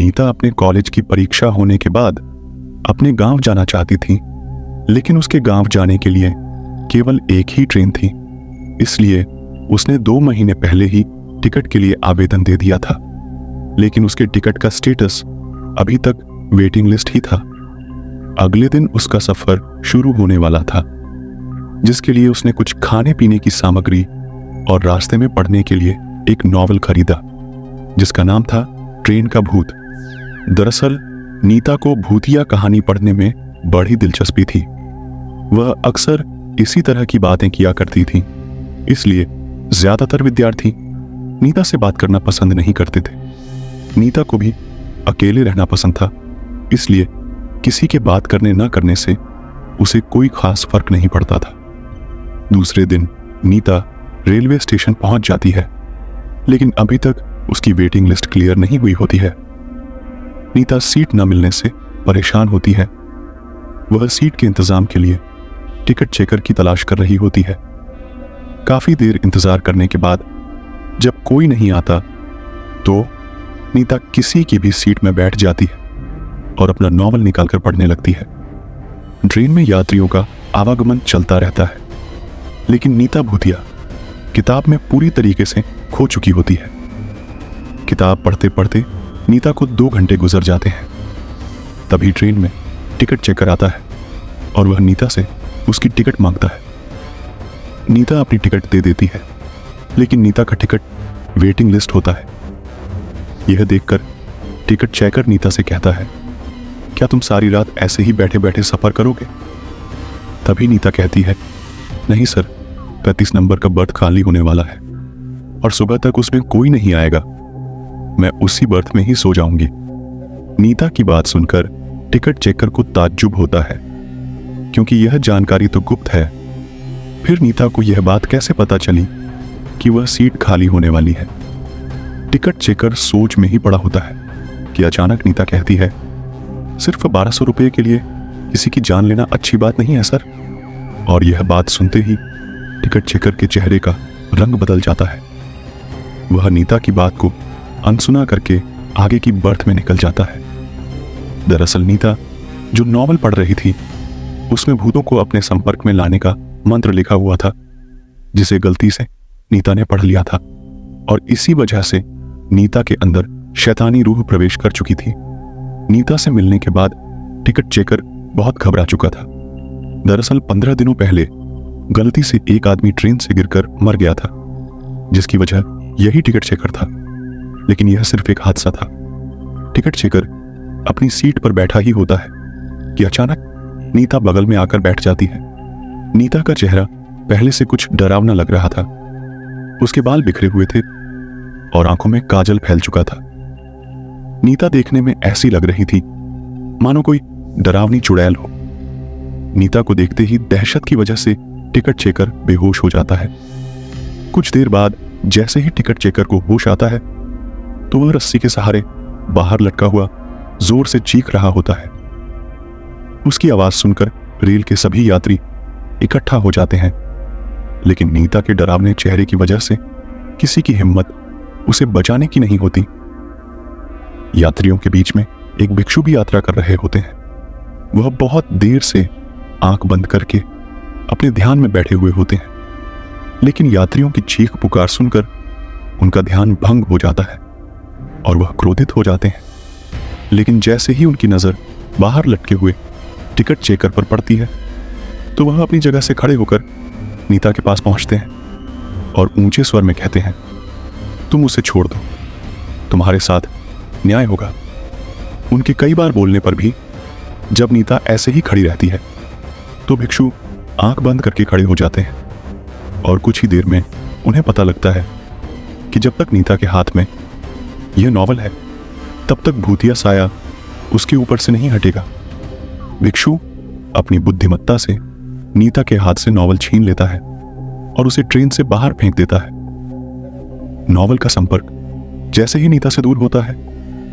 नीता अपने कॉलेज की परीक्षा होने के बाद अपने गांव जाना चाहती थी, लेकिन उसके गांव जाने के लिए केवल एक ही ट्रेन थी। इसलिए उसने 2 महीने पहले ही टिकट के लिए आवेदन दे दिया था, लेकिन उसके टिकट का स्टेटस अभी तक वेटिंग लिस्ट ही था। अगले दिन उसका सफर शुरू होने वाला था, जिसके लिए उसने कुछ खाने पीने की सामग्री और रास्ते में पढ़ने के लिए एक नॉवल खरीदा, जिसका नाम था ट्रेन का भूत। दरअसल नीता को भूतिया कहानी पढ़ने में बड़ी दिलचस्पी थी। वह अक्सर इसी तरह की बातें किया करती थी, इसलिए ज्यादातर विद्यार्थी नीता से बात करना पसंद नहीं करते थे। नीता को भी अकेले रहना पसंद था, इसलिए किसी के बात करने न करने से उसे कोई खास फर्क नहीं पड़ता था। दूसरे दिन नीता रेलवे स्टेशन पहुंच जाती है, लेकिन अभी तक उसकी वेटिंग लिस्ट क्लियर नहीं हुई होती है। नीता सीट न मिलने से परेशान होती है। वह सीट के इंतजाम के लिए टिकट चेकर की तलाश कर रही होती है। काफी देर इंतजार करने के बाद जब कोई नहीं आता तो नीता किसी की भी सीट में बैठ जाती है और अपना नॉवल निकालकर पढ़ने लगती है। ट्रेन में यात्रियों का आवागमन चलता रहता है, लेकिन नीता भूतिया किताब में पूरी तरीके से खो चुकी होती है। किताब पढ़ते पढ़ते नीता को 2 घंटे गुजर जाते हैं। तभी ट्रेन में टिकट चेकर आता है और वह नीता से उसकी टिकट मांगता है। नीता अपनी टिकट दे देती है, लेकिन नीता का टिकट वेटिंग लिस्ट होता है। यह देखकर टिकट चेकर नीता से कहता है, क्या तुम सारी रात ऐसे ही बैठे बैठे सफर करोगे? तभी नीता कहती है, नहीं सर, 35 नंबर का बर्थ खाली होने वाला है और सुबह तक उसमें कोई नहीं आएगा। मैं उसी बर्थ में ही सो जाऊंगी। नीता की बात सुनकर टिकट चेकर को ताज्जुब होता है, क्योंकि यह जानकारी तो गुप्त है। फिर नीता को यह बात कैसे पता चली कि वह सीट खाली होने वाली है? टिकट चेकर सोच में ही पड़ा होता है कि अचानक नीता कहती है, सिर्फ 1200 रुपये के लिए किसी की जान लेना अच्छी बात नहीं है सर। और यह बात सुनते ही टिकट चेकर के चेहरे का रंग बदल जाता है। वह नीता की बात को अनसुना करके आगे की बर्थ में निकल जाता है। दरअसल नीता जो नॉवल पढ़ रही थी, उसमें भूतों को अपने संपर्क में लाने का मंत्र लिखा हुआ था, जिसे गलती से नीता ने पढ़ लिया था और इसी वजह से नीता के अंदर शैतानी रूह प्रवेश कर चुकी थी। नीता से मिलने के बाद टिकट चेकर बहुत घबरा चुका था। दरअसल 15 दिनों पहले गलती से एक आदमी ट्रेन से गिरकर मर गया था, जिसकी वजह यही टिकट चेकर था, लेकिन यह सिर्फ एक हादसा था। टिकट चेकर अपनी सीट पर बैठा ही होता है कि अचानक नीता बगल में आकर बैठ जाती है। नीता का चेहरा पहले से कुछ डरावना लग रहा था। उसके बाल बिखरे हुए थे और आंखों में काजल फैल चुका था। नीता देखने में ऐसी लग रही थी मानो कोई डरावनी चुड़ैल हो। नीता को देखते ही दहशत की वजह से टिकट चेकर बेहोश हो जाता है। कुछ देर बाद जैसे ही टिकट चेकर को होश आता है तो वह रस्सी के सहारे बाहर लटका हुआ जोर से चीख रहा होता है। उसकी आवाज सुनकर रेल के सभी यात्री इकट्ठा हो जाते हैं, लेकिन नीता के डरावने चेहरे की वजह से किसी की हिम्मत उसे बचाने की नहीं होती। यात्रियों के बीच में एक भिक्षु भी यात्रा कर रहे होते हैं। वह बहुत देर से आंख बंद करके अपने ध्यान में बैठे हुए होते हैं, लेकिन यात्रियों की चीख पुकार सुनकर उनका ध्यान भंग हो जाता है और वह क्रोधित हो जाते हैं। लेकिन जैसे ही उनकी नजर बाहर लटके हुए टिकट चेकर पर पड़ती है तो वह अपनी जगह से खड़े होकर नीता के पास पहुंचते हैं और ऊंचे स्वर में कहते हैं, तुम उसे छोड़ दो, तुम्हारे साथ न्याय होगा। उनके कई बार बोलने पर भी जब नीता ऐसे ही खड़ी रहती है तो भिक्षु आंख बंद करके खड़े हो जाते हैं और कुछ ही देर में उन्हें पता लगता है कि जब तक नीता के हाथ में यह नॉवल है तब तक भूतिया साया उसके ऊपर से नहीं हटेगा। भिक्षु अपनी बुद्धिमत्ता से नीता के हाथ से नॉवल छीन लेता है और उसे ट्रेन से बाहर फेंक देता है। नॉवल का संपर्क जैसे ही नीता से दूर होता है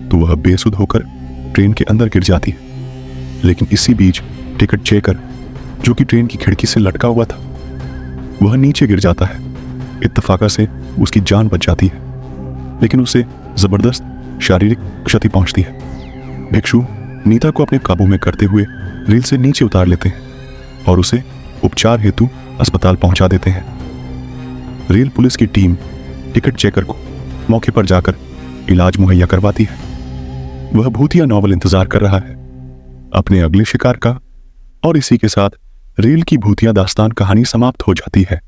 तो वह बेसुध होकर ट्रेन के अंदर गिर जाती है। लेकिन इसी बीच टिकट चेकर, जो कि ट्रेन की खिड़की से लटका हुआ था, वह नीचे गिर जाता है। इत्तफाका से उसकी जान बच जाती है, लेकिन उसे जबरदस्त शारीरिक क्षति पहुंचती है। भिक्षु नीता को अपने काबू में करते हुए रेल से नीचे उतार लेते हैं और उसे उपचार हेतु अस्पताल पहुंचा देते हैं। रेल पुलिस की टीम टिकट चेकर को मौके पर जाकर इलाज मुहैया करवाती है। वह भूतिया नॉवल इंतजार कर रहा है अपने अगले शिकार का, और इसी के साथ रेल की भूतिया दास्तान कहानी समाप्त हो जाती है।